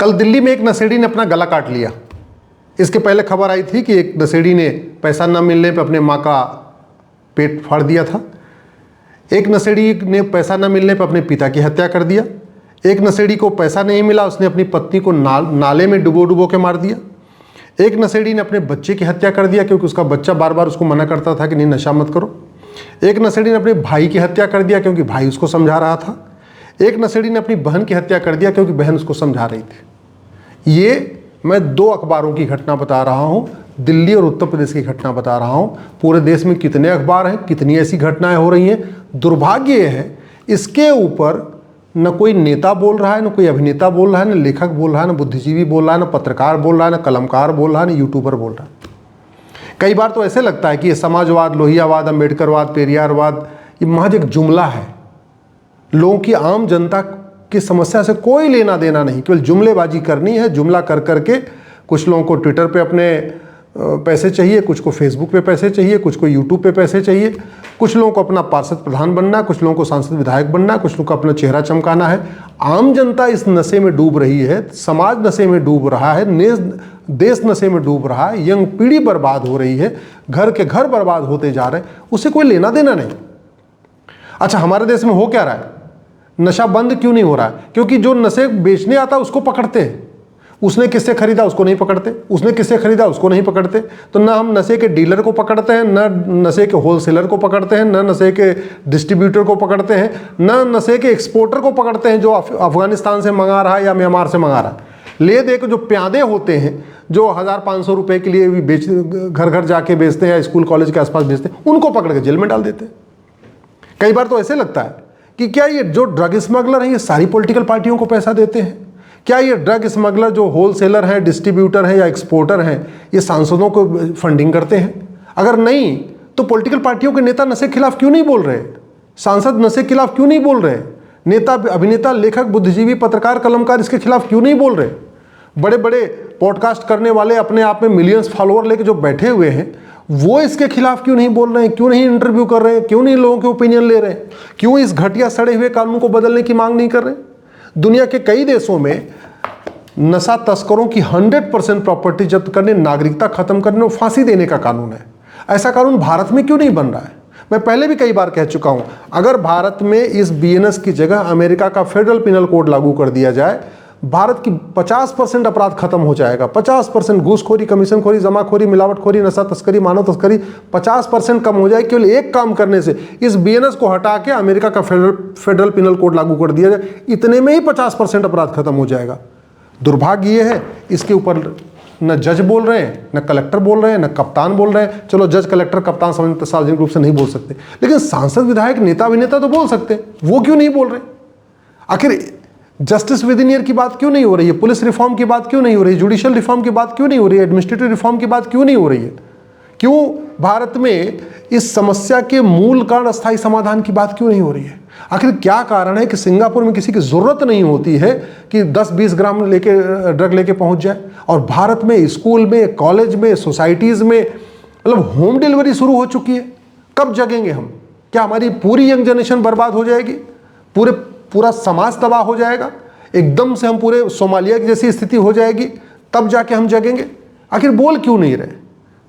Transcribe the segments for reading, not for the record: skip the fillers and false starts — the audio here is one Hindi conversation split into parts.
कल दिल्ली में एक नशेड़ी ने अपना गला काट लिया। इसके पहले खबर आई थी कि एक नशेड़ी ने पैसा न मिलने पर अपने माँ का पेट फाड़ दिया था। एक नशेड़ी ने पैसा न मिलने पर अपने पिता की हत्या कर दिया। एक नशेड़ी को पैसा नहीं मिला, उसने अपनी पत्नी को नाले में डुबो के मार दिया। एक नशेड़ी ने अपने बच्चे की हत्या कर दिया क्योंकि उसका बच्चा बार बार उसको मना करता था कि नहीं नशा मत करो। एक नशेड़ी ने अपने भाई की हत्या कर दिया क्योंकि भाई उसको समझा रहा था। एक नशेड़ी ने अपनी बहन की हत्या कर दिया क्योंकि बहन उसको समझा रही थी। ये मैं 2 अखबारों की घटना बता रहा हूँ, दिल्ली और उत्तर प्रदेश की घटना बता रहा हूँ। पूरे देश में कितने अखबार हैं, कितनी ऐसी घटनाएं हो रही हैं। दुर्भाग्य ये है इसके ऊपर न कोई नेता बोल रहा है, न कोई अभिनेता बोल रहा है, न लेखक बोल रहा है, न बुद्धिजीवी बोल रहा है, न पत्रकार बोल रहा है, न कलमकार बोल रहा है, न यूट्यूबर बोल रहा है। कई बार तो ऐसे लगता है कि ये समाजवाद, लोहियावाद, अम्बेडकरवाद, पेरियारवाद ये महज एक जुमला है। लोगों की, आम जनता की समस्या से कोई लेना देना नहीं, केवल जुमलेबाजी करनी है। जुमला कर करके कुछ लोगों को ट्विटर पे अपने पैसे चाहिए, कुछ को फेसबुक पे पैसे चाहिए, कुछ को यूट्यूब पे पैसे चाहिए, कुछ लोगों को अपना पार्षद प्रधान बनना, कुछ लोगों को सांसद विधायक बनना, कुछ लोगों को अपना चेहरा चमकाना है। आम जनता इस नशे में डूब रही है, समाज नशे में डूब रहा है, देश नशे में डूब रहा है, यंग पीढ़ी बर्बाद हो रही है, घर के घर बर्बाद होते जा रहे हैं, उससे कोई लेना देना नहीं। अच्छा, हमारे देश में हो क्या रहा है? नशा बंद क्यों नहीं हो रहा है? क्योंकि जो नशे बेचने आता है उसको पकड़ते हैं। उसने किससे खरीदा उसको नहीं पकड़ते, उसने किससे खरीदा उसको नहीं पकड़ते। तो ना हम नशे के डीलर को पकड़ते हैं, ना नशे के होलसेलर को पकड़ते हैं, ना नशे के डिस्ट्रीब्यूटर को पकड़ते हैं, ना नशे के एक्सपोर्टर को पकड़ते हैं जो अफगानिस्तान से मंगा रहा है या म्यांमार से मंगा रहा है। ले दे के जो प्यादे होते हैं जो 1500 रुपये के लिए भी घर घर जाके बेचते हैं या स्कूल कॉलेज के आसपास बेचते हैं, उनको पकड़ के जेल में डाल देते हैं। कई बार तो ऐसे लगता है कि क्या ये जो ड्रग स्मगलर हैं ये सारी पॉलिटिकल पार्टियों को पैसा देते हैं? क्या ये ड्रग स्मगलर जो होलसेलर हैं, डिस्ट्रीब्यूटर हैं या एक्सपोर्टर हैं, ये सांसदों को फंडिंग करते हैं? अगर नहीं तो पॉलिटिकल पार्टियों के नेता नशे के खिलाफ क्यों नहीं बोल रहे? सांसद नशे के खिलाफ क्यों नहीं बोल रहे? नेता, अभिनेता, लेखक, बुद्धिजीवी, पत्रकार, कलमकार इसके खिलाफ क्यों नहीं बोल रहे? बड़े बड़े पॉडकास्ट करने वाले, अपने आप में मिलियंस फॉलोअर लेके जो बैठे हुए हैं, वो इसके खिलाफ क्यों नहीं बोल रहे हैं? क्यों नहीं इंटरव्यू कर रहे हैं? क्यों नहीं लोगों के ओपिनियन ले रहे हैं? क्यों इस घटिया सड़े हुए कानून को बदलने की मांग नहीं कर रहे? दुनिया के कई देशों में नशा तस्करों की 100% प्रॉपर्टी जब्त करने, नागरिकता खत्म करने और फांसी देने का कानून है। ऐसा कानून भारत में क्यों नहीं बन रहा है? मैं पहले भी कई बार कह चुका हूं, अगर भारत में इस बीएनएस की जगह अमेरिका का फेडरल पिनल कोड लागू कर दिया जाए, भारत की 50% अपराध खत्म हो जाएगा। 50% घूसखोरी, कमीशनखोरी, जमाखोरी, मिलावटखोरी, नशा तस्करी, मानव तस्करी 50% कम हो जाए केवल एक काम करने से। इस बीएनएस को हटा के अमेरिका का फेडरल पिनल कोड लागू कर दिया जाए, इतने में ही 50% अपराध खत्म हो जाएगा। दुर्भाग्य ये है इसके ऊपर न जज बोल रहे हैं, न कलेक्टर बोल रहे हैं, न कप्तान बोल रहे हैं। चलो जज, कलेक्टर, कप्तान सार्वजनिक रूप से नहीं बोल सकते, लेकिन सांसद, विधायक, नेता, अभिनेता तो बोल सकते हैं। वो क्यों नहीं बोल रहे? आखिर जस्टिस विद इन ईयर की बात क्यों नहीं हो रही है? पुलिस रिफॉर्म की बात क्यों नहीं हो रही है? जुडिशियल रिफॉर्म की बात क्यों नहीं हो रही है? एडमिनिस्ट्रेटिव रिफॉर्म की बात क्यों नहीं हो रही है? क्यों भारत में इस समस्या के मूल कारण, अस्थायी समाधान की बात क्यों नहीं हो रही है? आखिर क्या कारण है कि सिंगापुर में किसी की जरूरत नहीं होती है कि 10-20 ग्राम ड्रग लेके पहुंच जाए, और भारत में स्कूल में, कॉलेज में, सोसाइटीज में मतलब होम डिलीवरी शुरू हो चुकी है। कब जगेंगे हम? क्या हमारी पूरी यंग जनरेशन बर्बाद हो जाएगी? पूरा समाज तबाह हो जाएगा? एकदम से हम पूरे सोमालिया की जैसी स्थिति हो जाएगी, तब जाके हम जगेंगे? आखिर बोल क्यों नहीं रहे?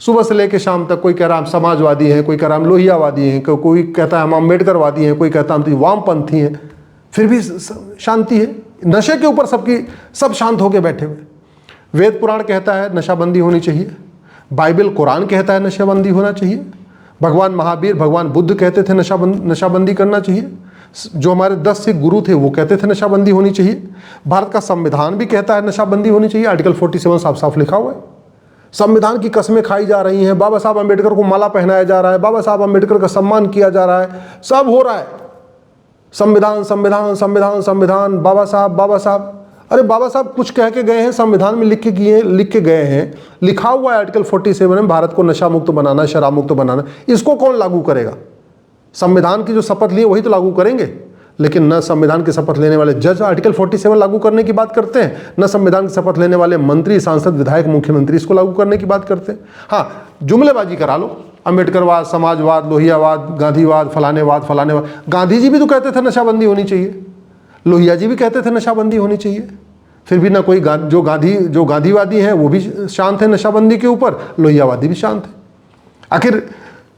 सुबह से लेकर शाम तक कोई कह रहा हम समाजवादी हैं, कोई कह रहा हम लोहियावादी हैं, कोई कहता है हम अम्बेडकरवादी हैं, कोई कहता हम वामपंथी हैं, फिर भी शांति है। नशे के ऊपर सब शांत होकर बैठे हुए। वेद पुराण कहता है नशाबंदी होनी चाहिए, बाइबल कुरान कहता है नशाबंदी होना चाहिए, भगवान महावीर, भगवान बुद्ध कहते थे नशाबंदी करना चाहिए, जो हमारे 10 सिख गुरु थे वो कहते थे नशाबंदी होनी चाहिए, भारत का संविधान भी कहता है नशाबंदी होनी चाहिए। आर्टिकल 47 साफ साफ लिखा हुआ है। संविधान की कस्में खाई जा रही हैं, बाबा साहब अम्बेडकर को माला पहनाया जा रहा है, बाबा साहब अम्बेडकर का सम्मान किया जा रहा है, सब हो रहा है। संविधान संविधान संविधान संविधान, बाबा साहब। अरे बाबा साहब कुछ कह के गए हैं, संविधान में लिख के गए हैं, लिखा हुआ है आर्टिकल 47 में भारत को नशा मुक्त बनाना, शराब मुक्त बनाना। इसको कौन लागू करेगा? संविधान की जो शपथ लिए वही तो लागू करेंगे। लेकिन न संविधान की शपथ लेने वाले जज आर्टिकल 47 लागू करने की बात करते हैं, न संविधान की शपथ लेने वाले मंत्री, सांसद, विधायक, मुख्यमंत्री इसको लागू करने की बात करते हैं। हाँ, जुमलेबाजी करा लो, अम्बेडकरवाद, समाजवाद, लोहियावाद, गांधीवाद, फलानेवाद। गांधी जी भी तो कहते थे नशाबंदी होनी चाहिए, लोहिया जी भी कहते थे नशाबंदी होनी चाहिए, फिर भी ना कोई जो गांधीवादी हैं वो भी शांत है नशाबंदी के ऊपर, लोहियावादी भी शांत है। आखिर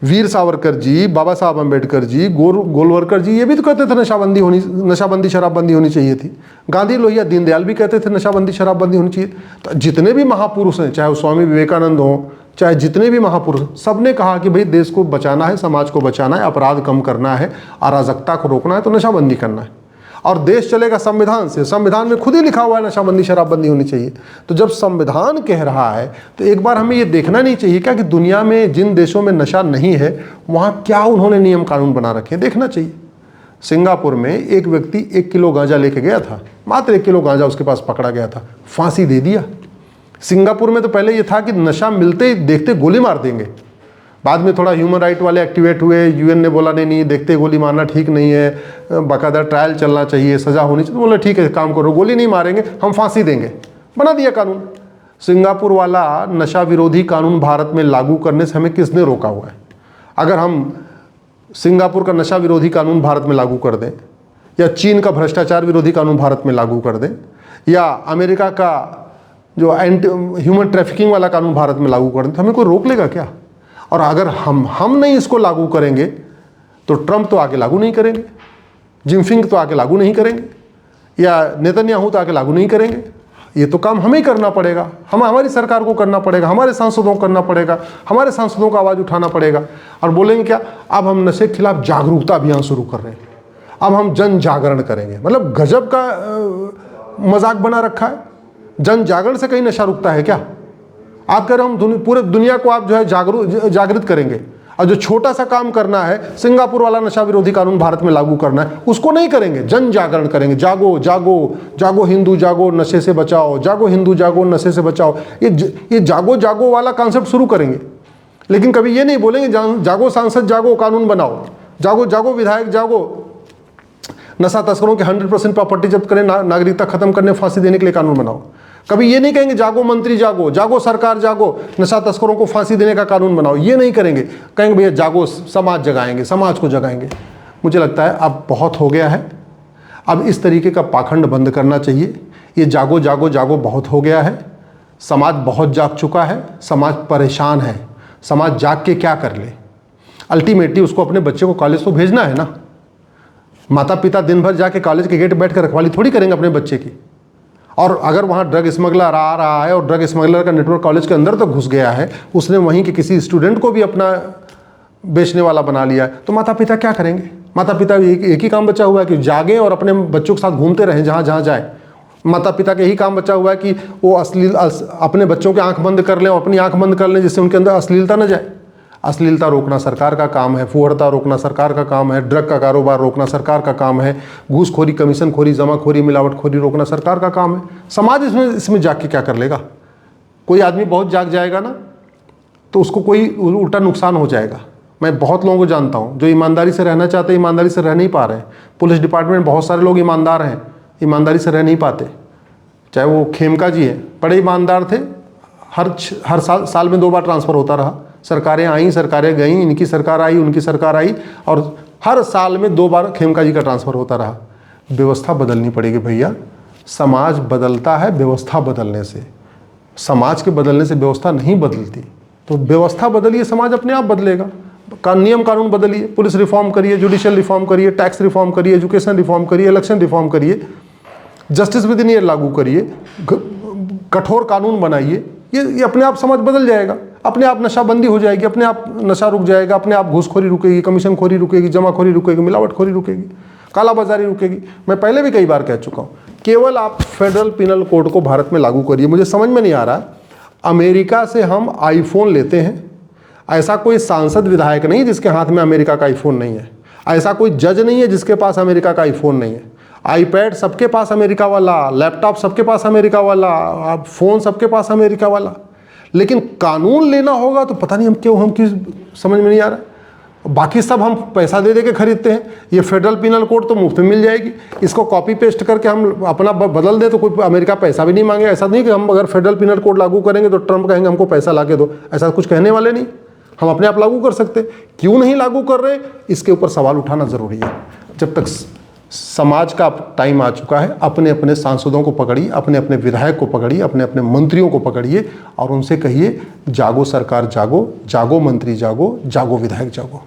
वीर सावरकर जी, बाबा साहब अम्बेडकर जी, गोलवरकर जी ये भी तो कहते थे नशाबंदी शराबबंदी होनी चाहिए थी। गांधी, लोहिया, दीनदयाल भी कहते थे नशाबंदी शराबबंदी होनी चाहिए। तो जितने भी महापुरुष हैं, चाहे वो स्वामी विवेकानंद हों, चाहे जितने भी महापुरुष, सबने कहा कि भाई देश को बचाना है, समाज को बचाना है, अपराध कम करना है, अराजकता को रोकना है, तो नशाबंदी करना है। और देश चलेगा संविधान से। संविधान में खुद ही लिखा हुआ है नशाबंदी शराबबंदी होनी चाहिए। तो जब संविधान कह रहा है तो एक बार हमें ये देखना नहीं चाहिए क्या कि दुनिया में जिन देशों में नशा नहीं है वहाँ क्या उन्होंने नियम कानून बना रखे हैं, देखना चाहिए। सिंगापुर में एक व्यक्ति 1 किलो गांजा लेके गया था, मात्र 1 किलो गांजा उसके पास पकड़ा गया था, फांसी दे दिया। सिंगापुर में तो पहले ये था कि नशा मिलते ही देखते गोली मार देंगे, बाद में थोड़ा ह्यूमन राइट वाले एक्टिवेट हुए, यूएन ने बोला नहीं देखते देखते गोली मारना ठीक नहीं है, बाकायदा ट्रायल चलना चाहिए, सज़ा होनी चाहिए। तो बोले ठीक है, काम करो, गोली नहीं मारेंगे, हम फांसी देंगे, बना दिया कानून। सिंगापुर वाला नशा विरोधी कानून भारत में लागू करने से हमें किसने रोका हुआ है? अगर हम सिंगापुर का नशा विरोधी कानून भारत में लागू कर दें, या चीन का भ्रष्टाचार विरोधी कानून भारत में लागू कर दें, या अमेरिका का जो एंटी ह्यूमन ट्रैफिकिंग वाला कानून भारत में लागू कर दें, तो हमें कोई रोक लेगा क्या? और अगर हम नहीं इसको लागू करेंगे तो ट्रंप तो आगे लागू नहीं करेंगे, जिनपिंग तो आगे लागू नहीं करेंगे, या नेतन्याहू तो आगे लागू नहीं करेंगे। ये तो काम हमें ही करना पड़ेगा, हमारी सरकार को करना पड़ेगा, हमारे सांसदों को करना पड़ेगा, हमारे सांसदों का आवाज़ उठाना पड़ेगा। और बोलेंगे क्या, अब हम नशे के खिलाफ जागरूकता अभियान शुरू कर रहे हैं, अब हम जन जागरण करेंगे। मतलब गजब का मजाक बना रखा है। जन जागरण से कहीं नशा रुकता है क्या? आप कह रहे हम पूरे दुनिया को आप जो है जागृत करेंगे, और जो छोटा सा काम करना है, सिंगापुर वाला नशा विरोधी कानून भारत में लागू करना है, उसको नहीं करेंगे, जन जागरण करेंगे। जागो जागो जागो हिंदू जागो, नशे से बचाओ, जागो हिंदू जागो, नशे से बचाओ। ये जागो जागो वाला कॉन्सेप्ट शुरू करेंगे, लेकिन कभी ये नहीं बोलेंगे जागो सांसद जागो, कानून बनाओ, जागो जागो विधायक जागो, नशा तस्करों के 100% प्रॉपर्टी जब्त करें, नागरिकता खत्म करने, फांसी देने के लिए कानून बनाओ। कभी ये नहीं कहेंगे जागो मंत्री जागो, जागो सरकार जागो, नशा तस्करों को फांसी देने का कानून बनाओ, ये नहीं करेंगे। कहेंगे भैया जागो, समाज जगाएंगे, समाज को जगाएंगे। मुझे लगता है अब बहुत हो गया है, अब इस तरीके का पाखंड बंद करना चाहिए। ये जागो जागो जागो बहुत हो गया है, समाज बहुत जाग चुका है, समाज परेशान है। समाज जाग के क्या कर ले? अल्टीमेटली उसको अपने बच्चे को कॉलेज तो भेजना है ना। माता पिता दिन भर जाके कॉलेज के गेट बैठ कर रखवाली थोड़ी करेंगे अपने बच्चे की। और अगर वहाँ ड्रग स्मगलर आ रहा है और ड्रग स्मगलर का नेटवर्क कॉलेज के अंदर तक घुस गया है, उसने वहीं के किसी स्टूडेंट को भी अपना बेचने वाला बना लिया है, तो माता पिता क्या करेंगे? माता पिता एक ही काम बचा हुआ है कि जागें और अपने बच्चों के साथ घूमते रहें जहाँ जहाँ जाए। माता पिता का यही काम बचा हुआ है कि वो अपने बच्चों की आंख बंद कर लें और अपनी आंख बंद कर लें, जिससे उनके अंदर अश्लीलता न जाए। अश्लीलता रोकना सरकार का काम है, फुहड़ता रोकना सरकार का काम है, ड्रग का कारोबार रोकना सरकार का काम है, घूसखोरी, कमीशनखोरी, जमाखोरी, मिलावटखोरी रोकना सरकार का काम है। समाज इसमें जाग के क्या कर लेगा? कोई आदमी बहुत जाग जाएगा ना तो उसको कोई उल्टा नुकसान हो जाएगा। मैं बहुत लोगों को जानता हूँ जो ईमानदारी से रहना चाहते हैं, ईमानदारी से रह नहीं पा रहे हैं। पुलिस डिपार्टमेंट में बहुत सारे लोग ईमानदार हैं, ईमानदारी से रह नहीं पाते। चाहे वो खेमका जी हैं, बड़े ईमानदार थे, हर साल में 2 बार ट्रांसफ़र होता रहा। सरकारें आई, सरकारें गईं, इनकी सरकार आई, उनकी सरकार आई, और हर साल में 2 बार खेमका जी का ट्रांसफ़र होता रहा। व्यवस्था बदलनी पड़ेगी भैया। समाज बदलता है व्यवस्था बदलने से, समाज के बदलने से व्यवस्था नहीं बदलती। तो व्यवस्था बदलिए, समाज अपने आप बदलेगा। नियम कानून बदलिए, पुलिस रिफॉर्म करिए, जुडिशियल रिफॉर्म करिए, टैक्स रिफॉर्म करिए, एजुकेशन रिफॉर्म करिए, इलेक्शन रिफॉर्म करिए, जस्टिस विद इन ईयर लागू करिए, कठोर कानून बनाइए। ये अपने आप समाज बदल जाएगा, अपने आप नशाबंदी हो जाएगी, अपने आप नशा रुक जाएगा, अपने आप घूसखोरी रुकेगी, कमीशनखोरी रुकेगी, जमाखोरी रुकेगी, मिलावटखोरी रुकेगी, कालाबाजारी रुकेगी। मैं पहले भी कई बार कह चुका हूँ, केवल आप फेडरल पिनल कोड को भारत में लागू करिए। मुझे समझ में नहीं आ रहा, अमेरिका से हम आईफोन लेते हैं, ऐसा कोई सांसद विधायक नहीं जिसके हाथ में अमेरिका का आईफोन नहीं है, ऐसा कोई जज नहीं है जिसके पास अमेरिका का आईफोन नहीं है। आईपैड सबके पास अमेरिका वाला, लैपटॉप सबके पास अमेरिका वाला, फ़ोन सबके पास अमेरिका वाला। लेकिन कानून लेना होगा तो पता नहीं हम क्यों समझ में नहीं आ रहा। बाकी सब हम पैसा दे के खरीदते हैं। ये फेडरल पिनल कोड तो मुफ्त में मिल जाएगी, इसको कॉपी पेस्ट करके हम अपना बदल दें तो कोई अमेरिका पैसा भी नहीं मांगे। ऐसा नहीं कि हम अगर फेडरल पिनल कोड लागू करेंगे तो ट्रंप कहेंगे हमको पैसा ला के दो, ऐसा कुछ कहने वाले नहीं। हम अपने आप लागू कर सकते। क्यों नहीं लागू कर रहे, इसके ऊपर सवाल उठाना ज़रूरी है। जब तक समाज का टाइम आ चुका है। अपने अपने सांसदों को पकड़िए, अपने अपने विधायक को पकड़िए, अपने अपने मंत्रियों को पकड़िए और उनसे कहिए जागो सरकार जागो, जागो मंत्री जागो, जागो विधायक जागो।